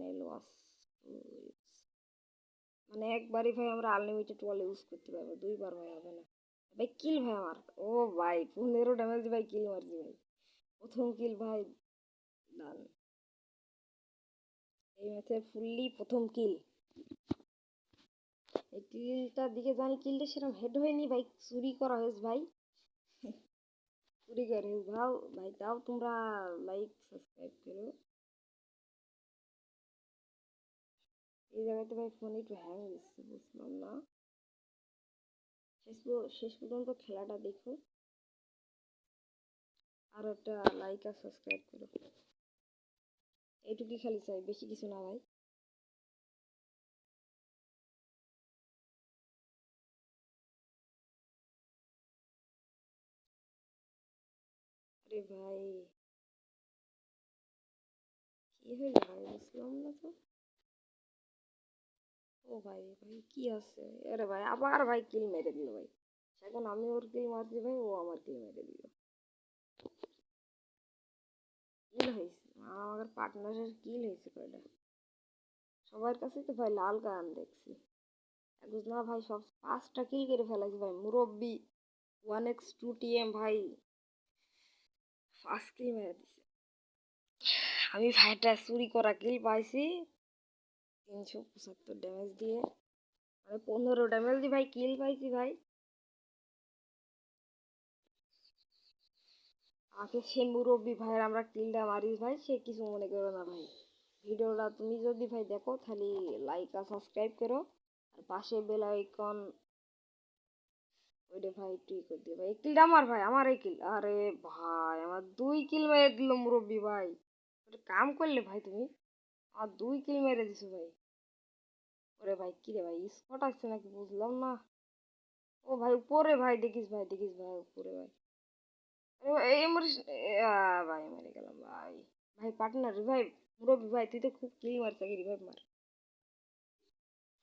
Channel watch মানে একবারই ভাই আমরা আনলিমিটেড ওয়াল ইউজ করতে পারবো, দুইবার ভাই হবে না ভাই। কিল ভাই আমার, ও ভাই 15 ড্যামেজ ভাই কিল মারছি ভাই, প্রথম কিল ভাই। ডান, এই ম্যাচের ফুললি প্রথম কিল। এই কিলটার দিকে জানি কিলটা সেরকম হেড হয়নি ভাই, চুরি করা হয়েছে ভাই, চুরি করে ভাও ভাই। তাও তোমরা লাইক সাবস্ক্রাইব করো। এই জায়গাতে ভাই ফোন একটু হ্যাং দিচ্ছে, বুঝলাম না। শেষ পর্যন্ত খেলাটা দেখো, আর একটা লাইক আর সাবস্ক্রাইব করো, এইটুকুই খালি চাই, বেশি কিছু না ভাই। আরে ভাই কি হয়ে ভাই, বুঝলাম না তো। ও ভাই ভাই কি আছে, আরে ভাই আবার ভাই কিল মেরে দিল ভাই। এখন আমি ওর কিল মারছি ভাই, ও আমার কিল মেরে দিল। কিল হয়েছে আমার পার্টনারের, কিল হয়েছে কয়টা। সবার কাছে তো ভাই লাল কান দেখছি, বুঝলাম না ভাই, সব 5টা কিল করে ফেলাইছে ভাই মুরব্বি 1x2TM ভাই, 5 কিল মেরে দিছে। আমি ভাইটা চুরি করা কিল পাইছি 375 ড্যামেজ দিয়ে, মানে 15 ড্যামেজ দিয়ে ভাই কিল পাইছি ভাই। আগে সে মুরব্বি ভাইয়ের আমরা কিলটা মারি ভাই, সে কিছু মনে করো না ভাই। ভিডিওটা তুমি যদি ভাই দেখো তাহলে লাইক আর সাবস্ক্রাইব করো, আর পাশে বেল আইকন ওইটা ভাই একটু করে দিও ভাই। এই কিলটা আমার ভাই, আমার এই কিল, আরে ভাই আমার 2 কিল মেরে দিল মুরব্বি ভাই। একটা কাম করলে ভাই তুমি, আমার 2 কিল মেরে দিছো ভাই। ওরে ভাই কি রে ভাই, স্পট আসছে নাকি বুঝলাম না। ও ভাই উপরে ভাই, দেখিস ভাই, দেখিস ভাই উপরে ভাই। এই মরিস, ভাই মেরে গেলাম ভাই। ভাই পার্টনার রিভাইভ, মুরব্বি ভাই তুই তো খুব কিল মারছ, আগে রিভাইভ মার।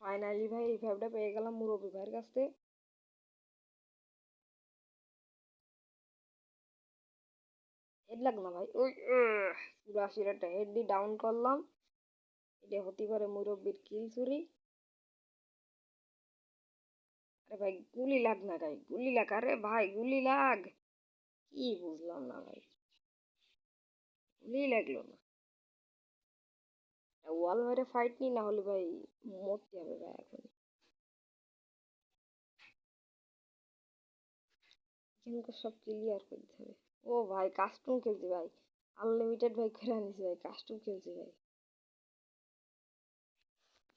ফাইনালি ভাই রিভাইভটা পেয়ে গেলাম মুরব্বি ভাইয়ের কাছ থেকে। হেড লাগ না ভাই, ওই পুরো 80 হেড দিয়ে ডাউন করলাম। এটা হতে পারে মুরব্বির কিল চুরি। আরে ভাই গুলি লাগ না ভাই, গুলি লাগ, আরে ভাই গুলি লাগ, কি বুঝলাম না ভাই, গুলি লাগলো না। ওয়াল মেরে ফাইট নি, না হলে ভাই মরতে হবে ভাই এখন। এখানকার সব ক্লিয়ার করতে হবে। ও ভাই কাস্টম খেলছি ভাই, আনলিমিটেড ভাই খেলে আনিছি ভাই, কাস্টম খেলছি ভাই।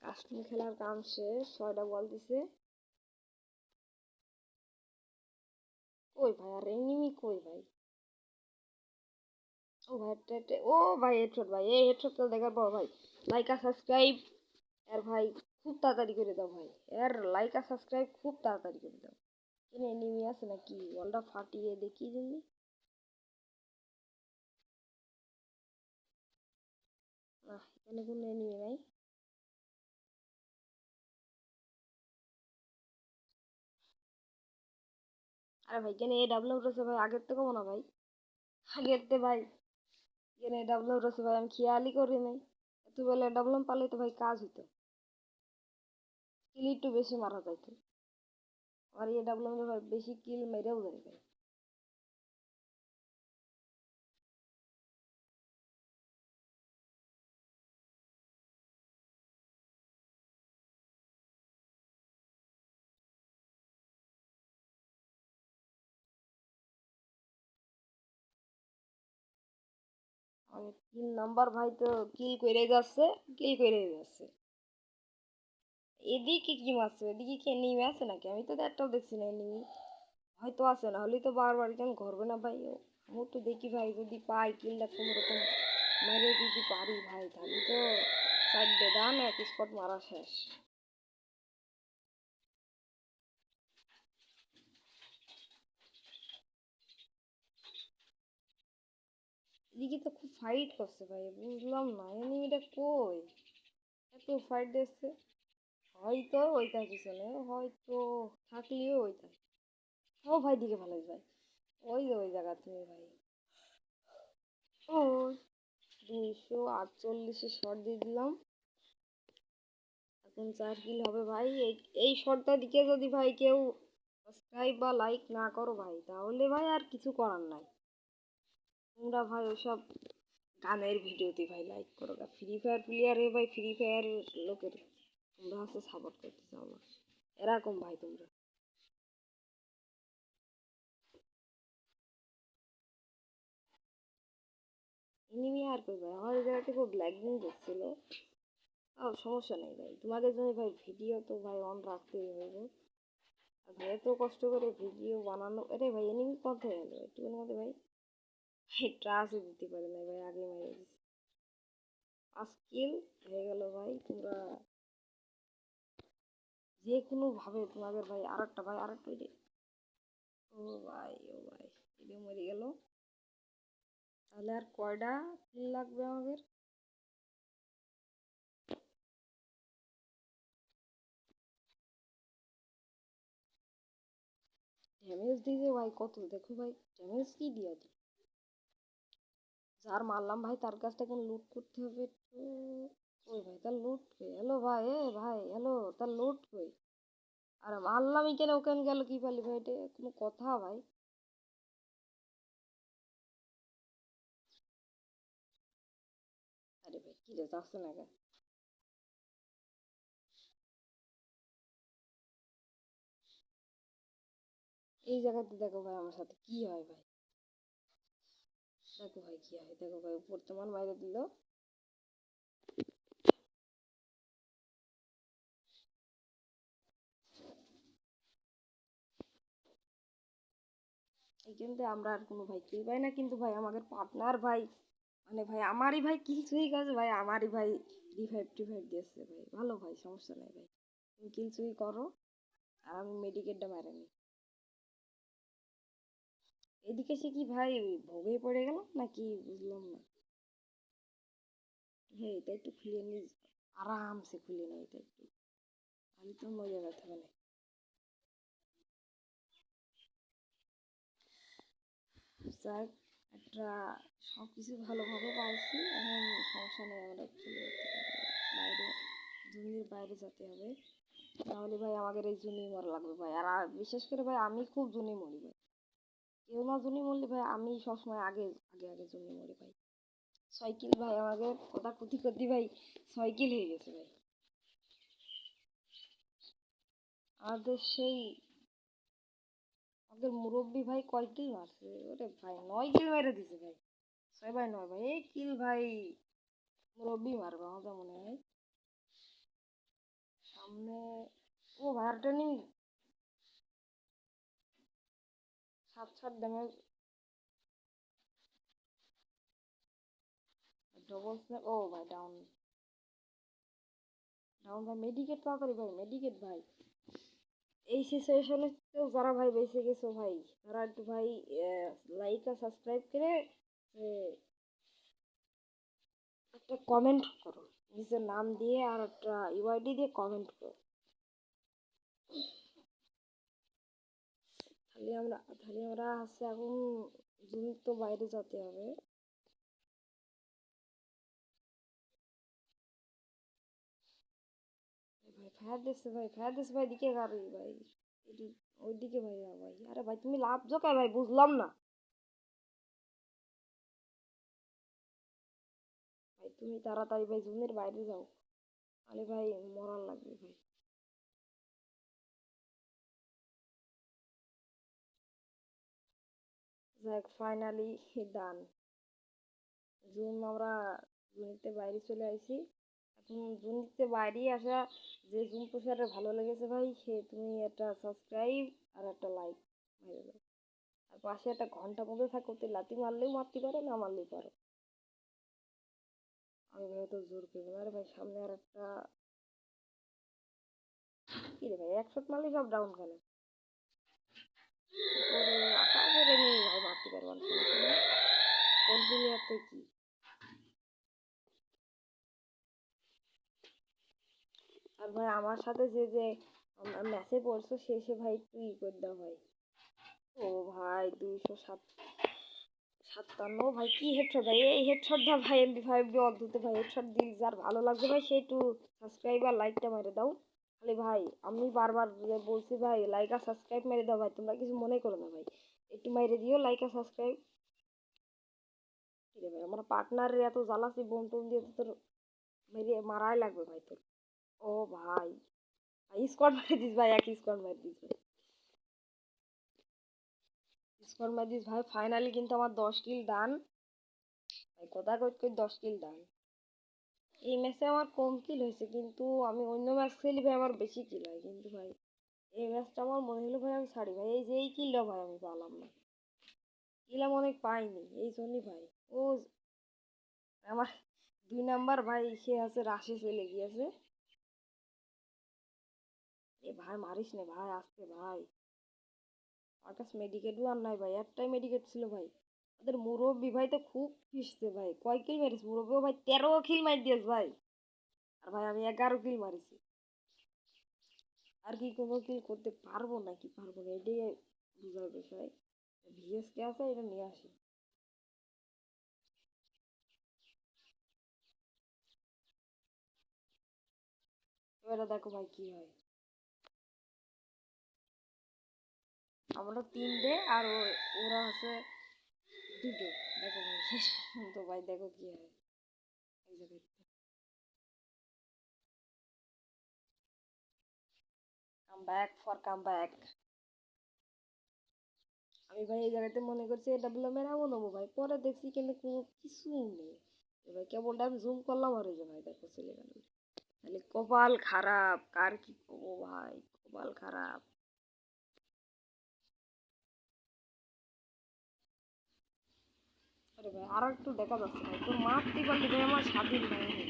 কাস্টম খেলার কাম শেষ, 6টা বল দিছে। কই ভাই আর এনিমি কই ভাই। ও ভাই ও ভাই হেডশট ভাই, এই হেডশট তো দেখার পর ভাই লাইক আর সাবস্ক্রাইব আর ভাই খুব তাড়াতাড়ি করে দাও ভাই, এর লাইক আর সাবস্ক্রাইব খুব তাড়াতাড়ি করে দাও। এখানে এনিমি আছে নাকি, বলটা ফাটিয়ে দেখি যদি। না এখানে কোনো এনিমি নাই। আরে ভাই এখানে এ ডাবল আউট আছে ভাই, আগের থেকে না ভাই, আগের তে ভাই এখানে ডাবল আউট আছে ভাই, আমি খেয়ালই করি নাই। এত বেলা ডাবল পালে তো ভাই কাজ হইতো, কিল একটু বেশি মারা যাইতো। আর এ ডাবল ভাই বেশি কিল মেরেও যায় ভাই। আমি 3 নাম্বার ভাই তো কিল করে যাচ্ছে, কিল করে যাচ্ছে। এদিকে কি মারছে, এদিকে কি এনিমি আছে নাকি, আমি তো একটাও দেখছি না এনিমি। হয়তো আছে, না হলে তো বারবার কেন ঘরবে না ভাই ও। আমি তো দেখি ভাই যদি পাই কিলটা কোনো রকম মেরে যদি পারি ভাই, তাহলে তো 4 ডান 1 স্পট মারা শেষ। এদিকে তো খুব ফাইট করছে ভাই, বুঝলাম না এনিমিটা কই, এত ফাইট দিচ্ছে। হয়তো ওইটার পিছনে, হয়তো থাকলেও ওইটা। ও ভাই দিকে ভালো ভাই, ওই যে ওই জায়গা তুমি ভাই। ও 248 শট দিয়ে দিলাম। এখন 4 কিল হবে ভাই। এই শর্টটা দিকে যদি ভাই কেউ সাবস্ক্রাইব বা লাইক না করো ভাই, তাহলে ভাই আর কিছু করার নাই। তোমরা ভাই ওসব গানের ভিডিওতে ভাই লাইক করো না। ফ্রি ফায়ার প্লেয়ারে ভাই, ফ্রি ফায়ারের লোকের তোমরা হচ্ছে সাপোর্ট করতে চাও না, এরকম ভাই তোমরা। এনিমি আর কই ভাই, আমার এই জায়গাতে খুব ল্যাগিং দিচ্ছিল। সমস্যা নেই ভাই, তোমাদের জন্য ভাই ভিডিও তো ভাই অন রাখতেই হবে। আর ভাই এত কষ্ট করে ভিডিও বানানো, আরে ভাই এনিমি কোথায় গেল একটুখানি মধ্যে ভাই? ট্রাসও দিতে পারে না ভাই, আগে মেরে দিচ্ছে। 5 কিল হয়ে গেল ভাই। তোমরা যে কোনো ভাবে তোমাদের ভাই আরেকটা ভাই, আরেকটা ও ভাই, ও ভাই, এটা মরে গেল। তাহলে আর কয়টা কিল লাগবে আমাদের? ড্যামেজ দিয়েছে ভাই কত দেখো ভাই, ড্যামেজ কি দিয়ে দিই। যার মারলাম ভাই তার কাছ থেকে লুট করতে হবে তো। ওই ভাই তার লুট কই? হ্যালো ভাই, এ ভাই হ্যালো, তার লুট কই? আরে মারলামই কেন, ওখানে গেল কি পারলি ভাই? এটা কোনো কথা ভাই? আরে ভাই কি রে, যাচ্ছে না কেন? এই জায়গাতে দেখো ভাই আমার সাথে কি হয় ভাই, দেখো ভাই কি হয়, দেখো ভাই বর্তমান বাইরে দিল। এইখানতে আমরা আর কোনো ভাই কিল পাই না, কিন্তু ভাই আমাদের পার্টনার ভাই, মানে ভাই আমারই ভাই কিল চুরি গেছে ভাই, আমারই ভাই রিভাইভ টিভাইভ দিয়েছে ভাই। ভালো ভাই, সমস্যা নাই ভাই, তুমি কিল চুরি করো আর আমি মেডিকেটটা মেরে নিই। এদিকে সে কি ভাই ভোগে পড়ে গেল নাকি বুঝলাম না। হ্যাঁ এটা একটু খুলে নিই, আরামসে খুলে নিই এটা একটু, আমি তো মজা ব্যথা মানে। যাক, একটা সব কিছু ভালোভাবে পাইছি এখন, সমস্যা নেই, আমরা চলে যেতে পারি বাইরে, জমির বাইরে যেতে হবে। নাহলে ভাই আমাদের এই জুনি মরা লাগবে ভাই। আর বিশেষ করে ভাই আমি খুব জুনি মরি ভাই, কেউ না জুনি মরলে ভাই আমি সবসময় আগে আগে আগে জুনি মরি ভাই। 6 কিল ভাই আমাদের, কথা কুতি কুতি ভাই 6 কিল হয়ে গেছে ভাই আমাদের। সেই আমাদের মুরব্বী ভাই কয় কিল মারছে? ওরে ভাই 9 কিল মেরে দিছে ভাই। 6 ভাই 9 ভাই, এই কিল ভাই মুরব্বী মারবে আমার যা মনে হয়। সামনে ও ভাই আরেকটা নিবি, 7 ড্যামেজ, ডবল স্ন্যাপ। ও ভাই ডাউন, ডাউন ভাই, মেডিকেট তাড়াতাড়ি ভাই, মেডিকেট ভাই। এই সিচুয়েশনে তো যারা ভাই বেঁচে গেছো ভাই, তারা একটু ভাই লাইক আর সাবস্ক্রাইব করে একটা কমেন্ট করো, নিজের নাম দিয়ে আর একটা ইউআইডি দিয়ে কমেন্ট করো। তাহলে আমরা হচ্ছে এখন জুন তো বাইরে যেতে হবে। ভাই ফায়ার দিচ্ছে ভাই, ফায়ার দিচ্ছে ভাই, দিকে গাড়ি ভাই, ওইদিকে ভাই, ভাই আরে ভাই তুমি লাভ জোকায় ভাই, বুঝলাম না ভাই। তুমি তাড়াতাড়ি ভাই জুনের বাইরে যাও, তাহলে ভাই মরার লাগবে ভাই। যাক ফাইনালি ডান, জুন আমরা জুনিতে বাইরে চলে আইছি। এখন জুনিতে বাইরে আসা, যে জুন প্রসারের ভালো লেগেছে ভাই, সে তুমি একটা সাবস্ক্রাইব আর একটা লাইক মেরে দাও। আর পাশে একটা ঘন্টা মধ্যে থাকো, তো লাথি মারলেও মারতে পারো, না মারলেও পারো। আমি ভাই তো জোর করবো না। আরে ভাই সামনে আর একটা, কি রে ভাই 1 শট মারলে সব ডাউন কেন? উপরে আকাশের এমনি ভাই মারতে পারবো না, সমস্যা নেই। কোন প্লেয়ারতে কি, আর ভাই আমার সাথে যে ম্যাচে পড়ছো সে ভাই একটু ই করে দাও ভাই। ও ভাই 207 57 ভাই কি হেডশট ভাই, এই হেডশট দা ভাই MP5 দিয়ে অদ্ভুত ভাই হেডশট দিল। যার ভালো লাগছে ভাই সে একটু সাবস্ক্রাইব আর লাইকটা মেরে দাও খালি ভাই। আমি বারবার বলছি ভাই লাইক আর সাবস্ক্রাইব মেরে দাও ভাই, তোমরা কিছু মনে করো না ভাই, একটু মেরে দিও লাইক আর সাবস্ক্রাইব। ঠিক আছে ভাই, আমার পার্টনারের এত জ্বালাসি বোম টোম দিয়ে তো তোর মেরে মারাই লাগবে ভাই তোর। ও ভাই ভাই স্কোয়াড মারে দিস ভাই, এক স্কোয়াড মারে দিস ভাই, স্কোয়াড মারে দিস ভাই। ফাইনালি কিন্তু আমার 10 কিল ডান ভাই, কথা কই কই 10 কিল ডান। এই ম্যাচে আমার কম কিল হয়েছে, কিন্তু আমি অন্য ম্যাচ খেলি ভাই আমার বেশি কিল হয়, কিন্তু ভাই এই ম্যাচটা আমার মনে হলো ভাই আমি ছাড়ি ভাই। এই যে এই কিলটা ভাই আমি পালাম না, কিল আমি অনেক পাইনি এই জন্যই ভাই। ও আমার 2 নাম্বার ভাই সে আছে রাশে চলে গিয়েছে। এ ভাই মারিস না ভাই, আসতে ভাই, আমার কাছে মেডিকেটও আর নাই ভাই, একটাই মেডিকেট ছিল ভাই। ওদের মুরব্বি ভাই তো খুব ফিসছে ভাই, কয় কিল মারিস মুরব্বিও ভাই, 13 কিল মারি দিয়েছ ভাই, আর ভাই আমি 11 কিল মারিছি। আর কি কোনো কিল করতে পারবো নাকি পারবো না এটাই বুঝার বিষয়। ভিএসকে আছে এটা নিয়ে আসি। এবারে দেখো ভাই কি হয়, আমরা 3টে আর ওরা আছে 2টো। দেখো ভাই শেষ পর্যন্ত ভাই দেখো কি হয় এই জায়গায়। Come back for come back. আমি ভাই এই জায়গাতে মনে করছি এটা বলে মেরাবো নেবো ভাই, পরে দেখছি কিন্তু কোনো কিছু নেই। এবার কেবলটা আমি জুম করলাম আর এই যে ভাই দেখো চলে গেল। তাহলে কপাল খারাপ, কার কি করবো ভাই, কপাল খারাপ। আরে ভাই আর একটু দেখা যাচ্ছে ভাই, তোর মারতে পারলি ভাই আমার স্বাধীন ভাই আমি।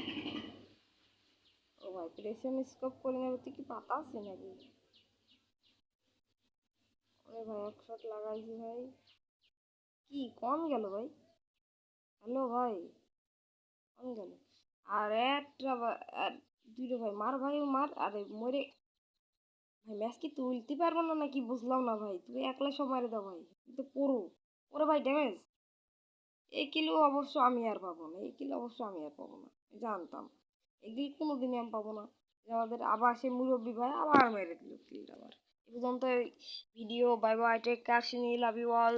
ও ভাই প্রেশন স্কোপ করে নেবে, তুই কি পাতা আছে নাকি? ওরে ভাই এক শট লাগাইছি ভাই, কি কম গেল ভাই, হ্যালো ভাই কম গেল। আর একটা আর 2টো ভাই মার ভাই মার, আরে মরে ভাই। ম্যাচ কি তুলতে পারবো না নাকি বুঝলাম না ভাই, তুমি একলা সব মারে দাও ভাই, তুই তো পুরো ওরে ভাই ড্যামেজ। এই কিলো অবশ্য আমি আর পাবো না, এই কিলো অবশ্য আমি আর পাবো না, জানতাম এগুলি কোনোদিনই আমি পাবো না। আমাদের আবার সে মুরব্বী ভাই আবার মেরে দিল কিলটা আবার। এ পর্যন্ত video, bye bye, take care, love you all.